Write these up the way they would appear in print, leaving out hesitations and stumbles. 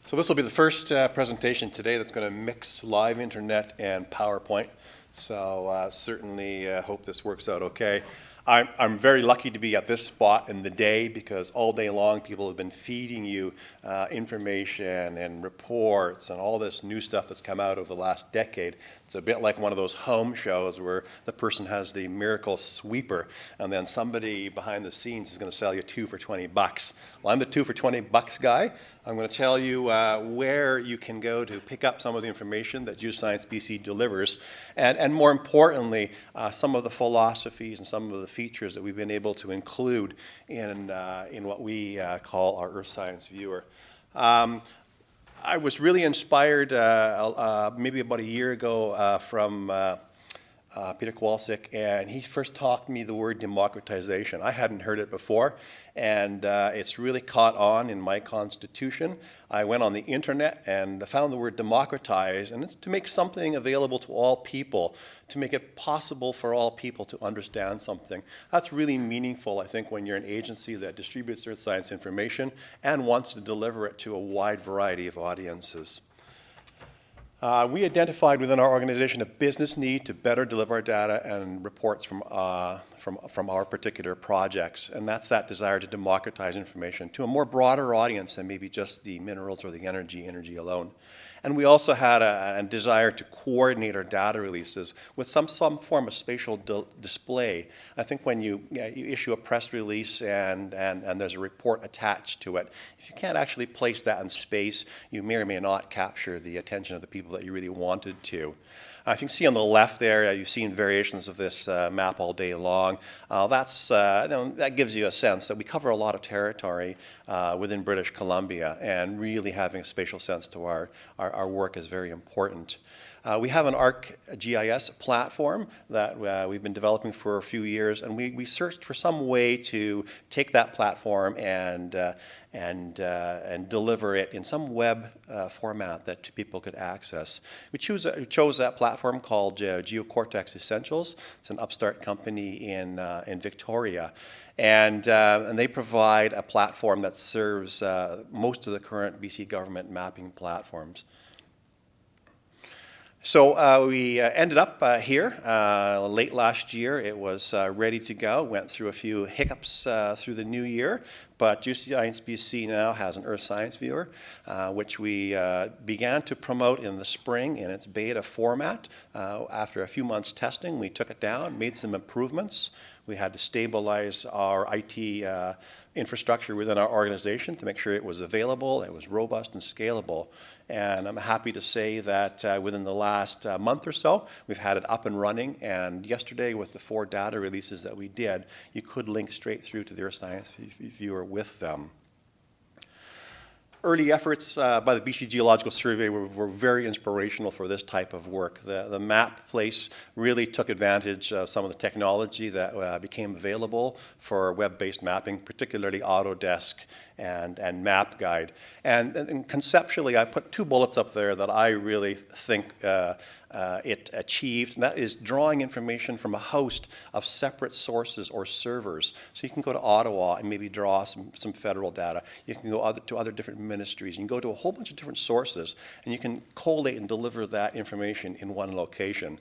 So this will be the first presentation today that's going to mix live internet and PowerPoint. So certainly hope this works out okay. I'm very lucky to be at this spot in the day because all day long people have been feeding you information and reports and all this new stuff that's come out over the last decade. It's a bit like one of those home shows where the person has the miracle sweeper and then somebody behind the scenes is going to sell you 2 for $20. Well, I'm the 2 for $20 guy. I'm going to tell you where you can go to pick up some of the information that Geoscience BC delivers, and more importantly, some of the philosophies and some of the features that we've been able to include in what we call our Earth Science Viewer. I was really inspired maybe about a year ago from Peter Kowalczyk, and he first taught me the word democratization. I hadn't heard it before, and it's really caught on in my constitution. I went on the internet and found the word democratize, and it's to make something available to all people, to make it possible for all people to understand something. That's really meaningful, I think, when you're an agency that distributes earth science information and wants to deliver it to a wide variety of audiences. We identified within our organization a business need to better deliver our data and reports from our particular projects, and that's that desire to democratize information to a more broader audience than maybe just the minerals or the energy alone. And we also had a desire to coordinate our data releases with some form of spatial display. I think when you issue a press release and there's a report attached to it, if you can't actually place that in space, you may or may not capture the attention of the people that you really wanted to. If you can see on the left there, you've seen variations of this map all day long. That gives you a sense that we cover a lot of territory within British Columbia, and really having a spatial sense to our work is very important. We have an ArcGIS platform that we've been developing for a few years, and we searched for some way to take that platform and deliver it in some web format that people could access. We chose that platform called GeoCortex Essentials. It's an upstart company in Victoria, and they provide a platform that serves most of the current BC government mapping platforms. So we ended up here late last year. It was ready to go. Went through a few hiccups through the new year, but Geoscience BC now has an Earth Science Viewer, which we began to promote in the spring in its beta format. After a few months testing, we took it down, made some improvements. We had to stabilize our IT infrastructure within our organization to make sure it was available, it was robust and scalable. And I'm happy to say that within the last month or so, we've had it up and running. And yesterday, with the 4 data releases that we did, you could link straight through to the Earth Science Viewer with them. Early efforts by the BC Geological Survey were very inspirational for this type of work. The map place really took advantage of some of the technology that became available for web-based mapping, particularly Autodesk and MapGuide. And conceptually, I put 2 bullets up there that I really think it achieved, and that is drawing information from a host of separate sources or servers. So you can go to Ottawa and maybe draw some federal data. You can go to other different ministries. You can go to a whole bunch of different sources, and you can collate and deliver that information in one location.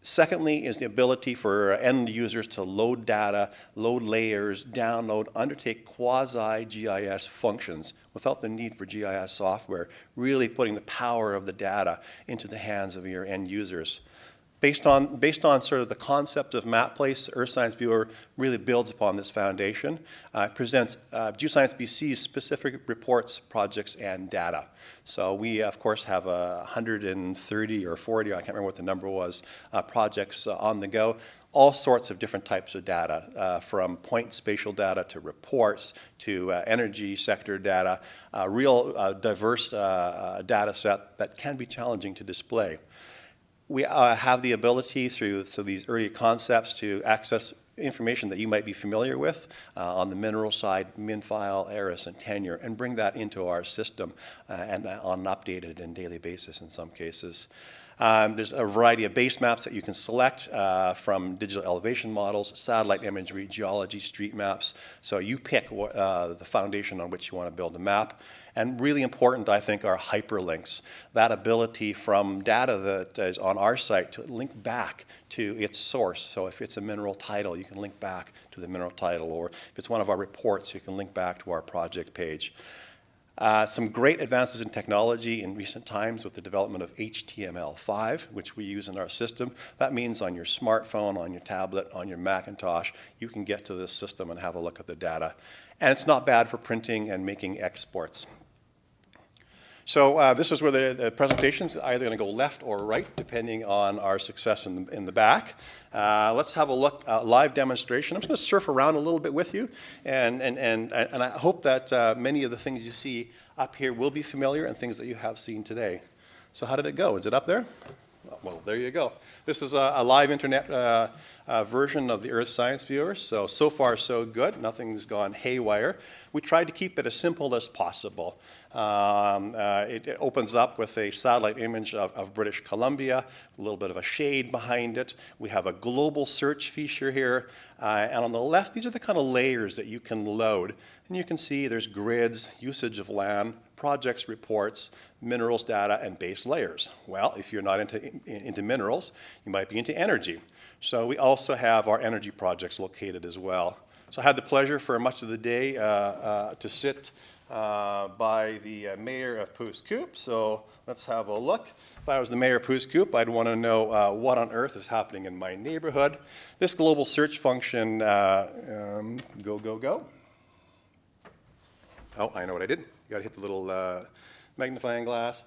Secondly is the ability for end users to load data, load layers, download, undertake quasi-GIS functions without the need for GIS software, really putting the power of the data into the hands of your end users. Based on sort of the concept of MapPlace, Earth Science Viewer really builds upon this foundation. It presents Geoscience BC's specific reports, projects, and data. So we, of course, have 130 or 40, I can't remember what the number was, projects on the go. All sorts of different types of data, from point spatial data to reports to energy sector data, real diverse data set that can be challenging to display. We have the ability through these early concepts to access information that you might be familiar with on the mineral side, min-file, ARIS, and tenure, and bring that into our system and on an updated and daily basis in some cases. There's a variety of base maps that you can select from digital elevation models, satellite imagery, geology, street maps. So you pick the foundation on which you want to build a map. And really important, I think, are hyperlinks. That ability from data that is on our site to link back to its source. So if it's a mineral title, you can link back to the mineral title. Or if it's one of our reports, you can link back to our project page. Some great advances in technology in recent times with the development of HTML5, which we use in our system. That means on your smartphone, on your tablet, on your Macintosh, you can get to this system and have a look at the data. And it's not bad for printing and making exports. So this is where the presentation's either going to go left or right, depending on our success in the back. Let's have a look, live demonstration. I'm just going to surf around a little bit with you, and I hope that many of the things you see up here will be familiar and things that you have seen today. So how did it go? Is it up there? Well, there you go. This is a live internet version of the Earth Science Viewer. So far, so good. Nothing's gone haywire. We tried to keep it as simple as possible. It opens up with a satellite image of British Columbia, a little bit of a shade behind it. We have a global search feature here. And on the left, these are the kind of layers that you can load. And you can see there's grids, usage of land, projects, reports, minerals data, and base layers. Well, if you're not into minerals, you might be into energy. So we also have our energy projects located as well. So I had the pleasure for much of the day to sit by the mayor of Pouce Coupe. So let's have a look. If I was the mayor of Pouce Coupe, I'd want to know what on earth is happening in my neighborhood. This global search function, go. Oh, I know what I did. You got to hit the little magnifying glass.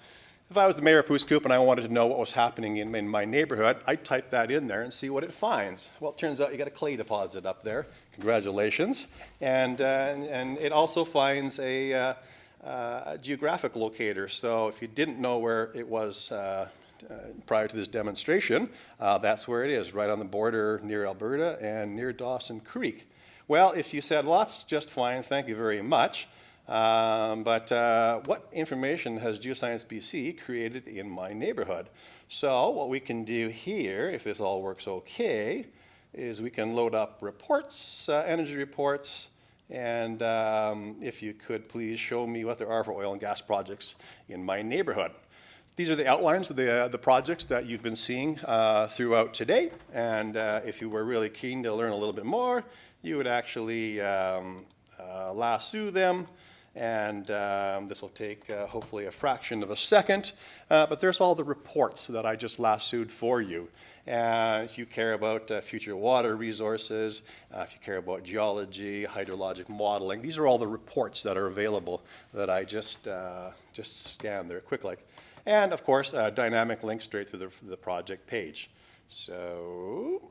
If I was the mayor of Pouce Coupe and I wanted to know what was happening in my neighborhood, I'd type that in there and see what it finds. Well, it turns out you got a clay deposit up there. Congratulations. And it also finds a geographic locator. So if you didn't know where it was prior to this demonstration, that's where it is, right on the border near Alberta and near Dawson Creek. Well, if you said, well, that's just fine, thank you very much. But what information has Geoscience BC created in my neighborhood? So what we can do here, if this all works okay, is we can load up reports, energy reports, and if you could please show me what there are for oil and gas projects in my neighborhood. These are the outlines of the projects that you've been seeing throughout today, and if you were really keen to learn a little bit more, you would actually lasso them. And this will take hopefully a fraction of a second. But there's all the reports that I just lassoed for you. If you care about future water resources, if you care about geology, hydrologic modeling, these are all the reports that are available that I just scanned there quick like. And of course, dynamic links straight through the project page. So.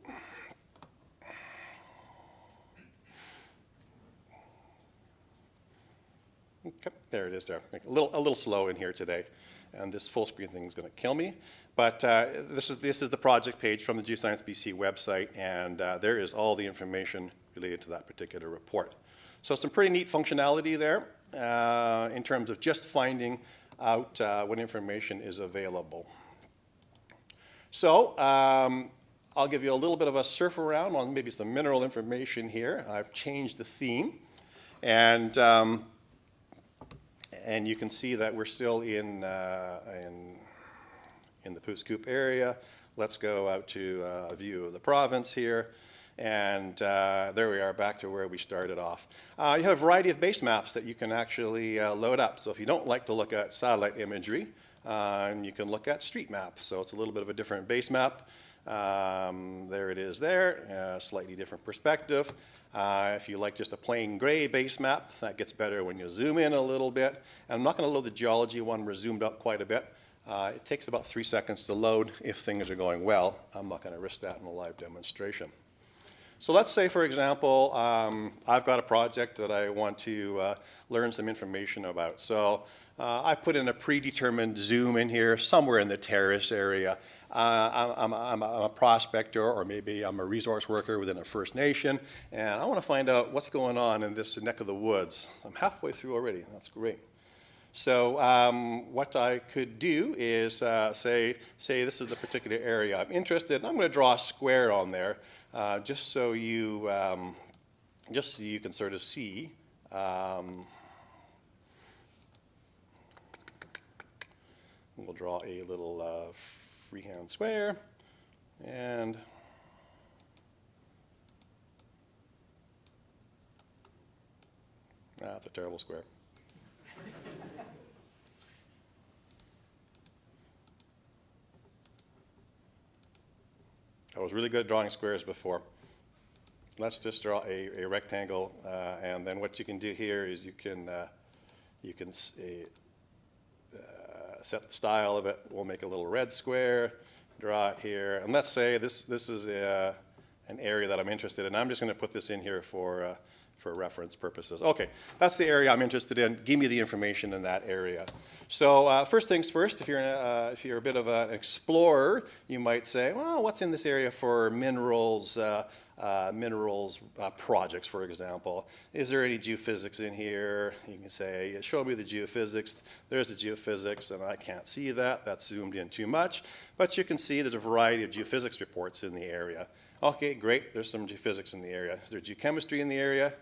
Okay, there it is there. A little slow in here today, and this full screen thing is going to kill me. But this is the project page from the Geoscience BC website, and there is all the information related to that particular report. So some pretty neat functionality there in terms of just finding out what information is available. So I'll give you a little bit of a surf around on maybe some mineral information here. I've changed the theme, and you can see that we're still in the Pouce Coupe area. Let's go out to a view of the province here. And there we are, back to where we started off. You have a variety of base maps that you can actually load up. So if you don't like to look at satellite imagery, you can look at street maps. So it's a little bit of a different base map. There it is there, slightly different perspective. If you like just a plain gray base map, that gets better when you zoom in a little bit. And I'm not going to load the geology one, we're zoomed up quite a bit. It takes about 3 seconds to load if things are going well. I'm not going to risk that in a live demonstration. So let's say, for example, I've got a project that I want to learn some information about. So I put in a predetermined zoom in here, somewhere in the terrace area. I'm a prospector, or maybe I'm a resource worker within a First Nation, and I want to find out what's going on in this neck of the woods. I'm halfway through already. That's great. So what I could do is say this is the particular area I'm interested in. I'm going to draw a square on there just so you can sort of see. We'll draw a little freehand square, and that's a terrible square. I was really good at drawing squares before. Let's just draw a rectangle, and then what you can do here is you can set the style of it. We'll make a little red square, draw it here, and let's say this is an area that I'm interested in. I'm just going to put this in here for reference purposes. Okay, that's the area I'm interested in. Give me the information in that area. So first things first, if you're a bit of an explorer, you might say, well, what's in this area for minerals projects, for example? Is there any geophysics in here? You can say, show me the geophysics. There's the geophysics, and I can't see that. That's zoomed in too much. But you can see there's a variety of geophysics reports in the area. Okay, great. There's some geophysics in the area. Is there geochemistry in the area?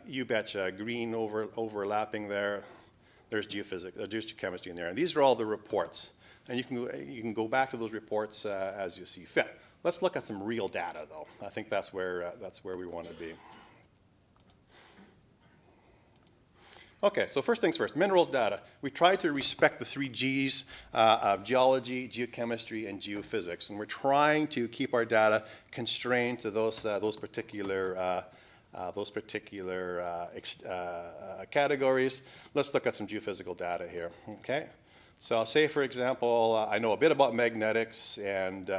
You betcha. Green overlapping there. There's geophysics. There's geochemistry in there. And these are all the reports. And you can go back to those reports as you see fit. Let's look at some real data, though. I think that's where we want to be. Okay, so first things first, minerals data. We try to respect the 3 Gs of geology, geochemistry, and geophysics, and we're trying to keep our data constrained to those particular categories. Let's look at some geophysical data here. Okay, so say for example, I know a bit about magnetics, and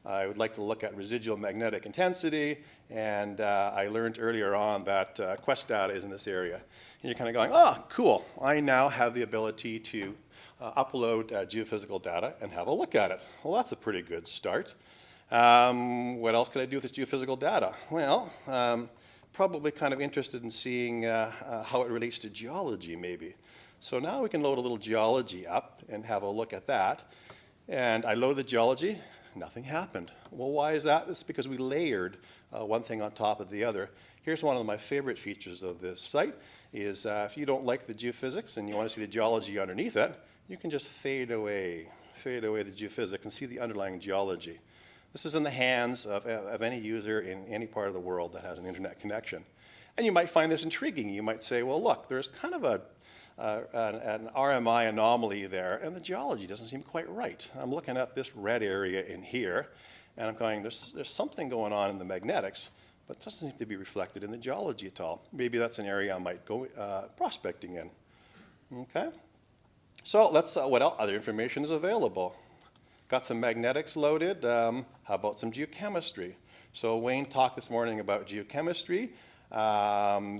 I would like to look at residual magnetic intensity, and I learned earlier on that Quest data is in this area. And you're kind of going, oh, cool. I now have the ability to upload geophysical data and have a look at it. Well, that's a pretty good start. What else can I do with this geophysical data? Well, probably kind of interested in seeing how it relates to geology, maybe. So now we can load a little geology up and have a look at that. And I load the geology. Nothing happened. Well, why is that? It's because we layered one thing on top of the other. Here's one of my favorite features of this site is if you don't like the geophysics and you want to see the geology underneath it, you can just fade away the geophysics and see the underlying geology. This is in the hands of any user in any part of the world that has an internet connection. And you might find this intriguing. You might say, well, look, there's kind of an RMI anomaly there, and the geology doesn't seem quite right. I'm looking at this red area in here, and I'm going, there's something going on in the magnetics, but it doesn't seem to be reflected in the geology at all. Maybe that's an area I might go prospecting in. Okay? So let's, what else? Other information is available. Got some magnetics loaded. How about some geochemistry? So Wayne talked this morning about geochemistry.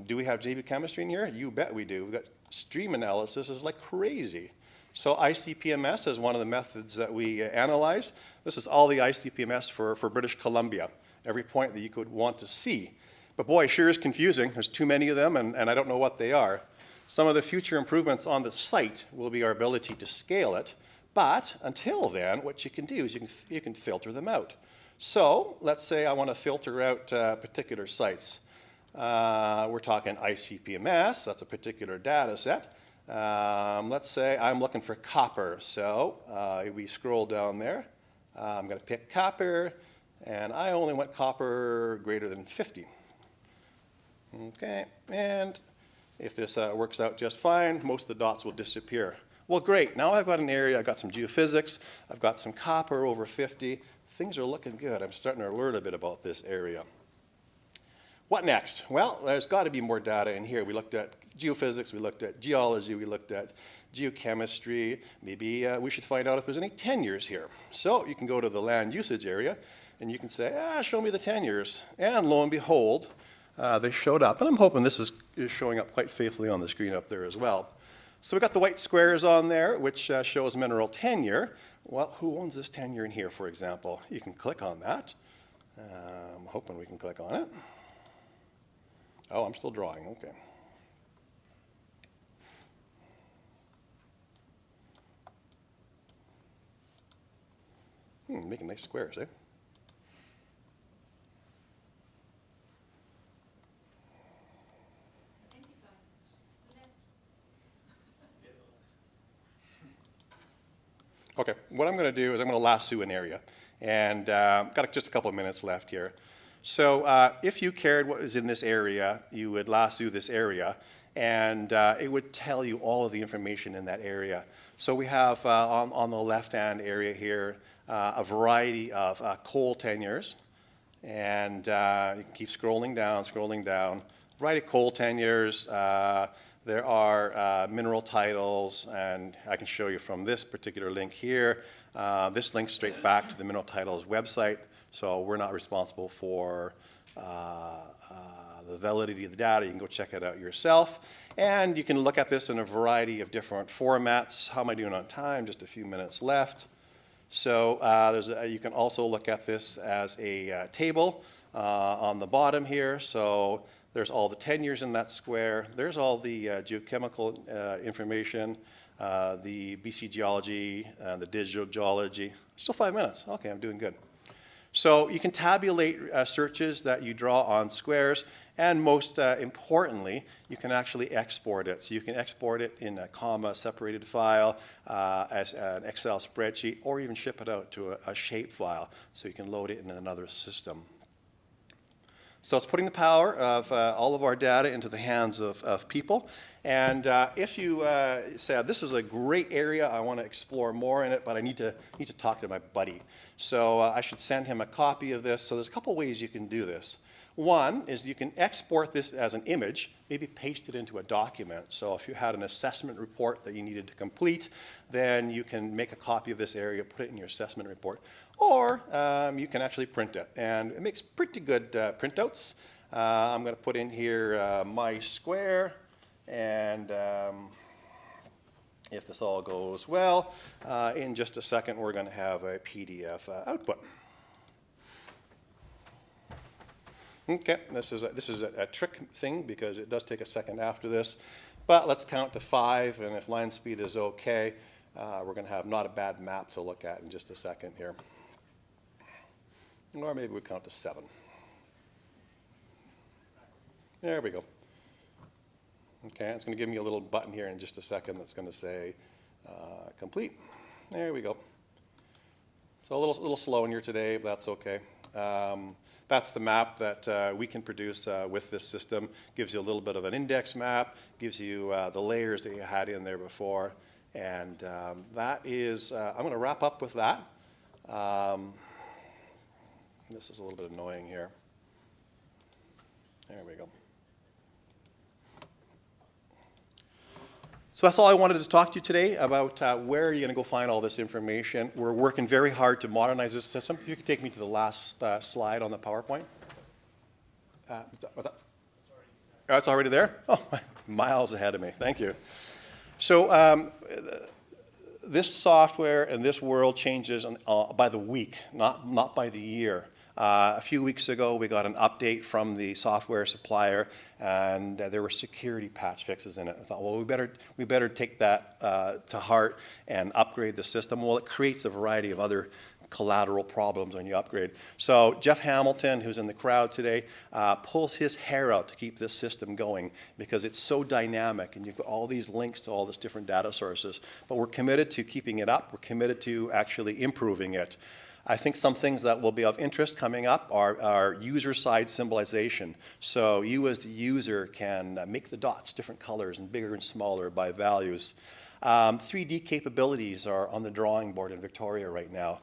Do we have geochemistry in here? You bet we do. We've got stream analysis is like crazy. So ICP-MS is one of the methods that we analyze. This is all the ICP-MS for British Columbia, every point that you could want to see. But boy, it sure is confusing. There's too many of them, and I don't know what they are. Some of the future improvements on the site will be our ability to scale it. But until then, what you can do is you can filter them out. So let's say I want to filter out particular sites. We're talking ICP-MS, that's a particular data set. Let's say I'm looking for copper. So we scroll down there. I'm going to pick copper, and I only want copper greater than 50. Okay, and if this works out just fine, most of the dots will disappear. Well, great. Now I've got an area. I've got some geophysics. I've got some copper over 50. Things are looking good. I'm starting to learn a bit about this area. What next? Well, there's got to be more data in here. We looked at geophysics. We looked at geology. We looked at geochemistry. Maybe we should find out if there's any tenures here. So you can go to the land usage area, and you can say, show me the tenures. And lo and behold, they showed up. And I'm hoping this is showing up quite faithfully on the screen up there as well. So we've got the white squares on there, which shows mineral tenure. Well, who owns this tenure in here, for example? You can click on that. I'm hoping we can click on it. Oh, I'm still drawing. Okay. Making nice squares, eh? Okay, what I'm going to do is I'm going to lasso an area. And got just a couple of minutes left here. So if you cared what was in this area, you would lasso this area, and it would tell you all of the information in that area. So we have on the left-hand area here a variety of coal tenures. And you can keep scrolling down. Variety of coal tenures. There are mineral titles, and I can show you from this particular link here. This links straight back to the mineral titles website, so we're not responsible for the validity of the data. You can go check it out yourself. And you can look at this in a variety of different formats. How am I doing on time? Just a few minutes left. So you can also look at this as a table on the bottom here. So there's all the tenures in that square. There's all the geochemical information, the BC geology, the digital geology. Still 5 minutes. Okay, I'm doing good. So you can tabulate searches that you draw on squares, and most importantly, you can actually export it. So you can export it in a comma-separated file as an Excel spreadsheet, or even ship it out to a shape file, so you can load it in another system. So it's putting the power of all of our data into the hands of people. And if you say, this is a great area, I want to explore more in it, but I need to talk to my buddy. So I should send him a copy of this. So there's a couple ways you can do this. One is you can export this as an image, maybe paste it into a document. So if you had an assessment report that you needed to complete, then you can make a copy of this area, put it in your assessment report. Or you can actually print it. And it makes pretty good printouts. I'm going to put in here my square. And if this all goes well, in just a second, we're going to have a PDF output. Okay, this is a trick thing because it does take a second after this. But let's count to 5, and if line speed is okay, we're going to have not a bad map to look at in just a second here. Or maybe we count to 7. There we go. Okay, it's going to give me a little button here in just a second that's going to say complete. There we go. So a little slow in here today, but that's okay. That's the map that we can produce with this system. Gives you a little bit of an index map, gives you the layers that you had in there before. And that is, I'm going to wrap up with that. This is a little bit annoying here. There we go. So that's all I wanted to talk to you today about where you're going to go find all this information. We're working very hard to modernize this system. You can take me to the last slide on the PowerPoint. What's that? Oh, it's already there? Oh, miles ahead of me. Thank you. So this software and this world changes by the week, not by the year. A few weeks ago, we got an update from the software supplier, and there were security patch fixes in it. I thought, well, we better take that to heart and upgrade the system. Well, it creates a variety of other collateral problems when you upgrade. So Jeff Hamilton, who's in the crowd today, pulls his hair out to keep this system going because it's so dynamic, and you've got all these links to all these different data sources. But we're committed to keeping it up. We're committed to actually improving it. I think some things that will be of interest coming up are user-side symbolization. So you as the user can make the dots different colors and bigger and smaller by values. 3D capabilities are on the drawing board in Victoria right now.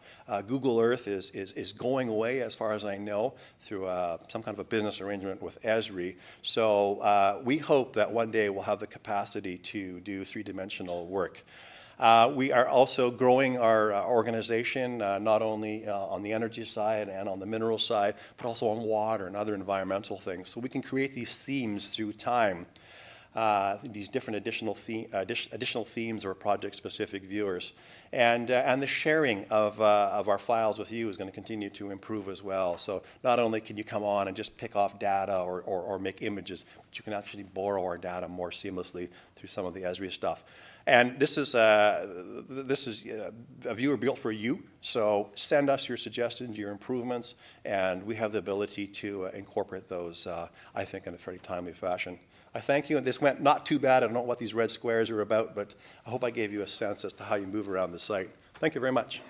Google Earth is going away, as far as I know, through some kind of a business arrangement with Esri. So we hope that one day we'll have the capacity to do three-dimensional work. We are also growing our organization, not only on the energy side and on the mineral side, but also on water and other environmental things. So we can create these themes through time. these different additional themes or project-specific viewers. And the sharing of our files with you is going to continue to improve as well. So not only can you come on and just pick off data or make images, but you can actually borrow our data more seamlessly through some of the Esri stuff. And this is a viewer built for you, so send us your suggestions, your improvements, and we have the ability to incorporate those, I think, in a fairly timely fashion. I thank you, and this went not too bad. I don't know what these red squares are about, but I hope I gave you a sense as to how you move around the site. Thank you very much.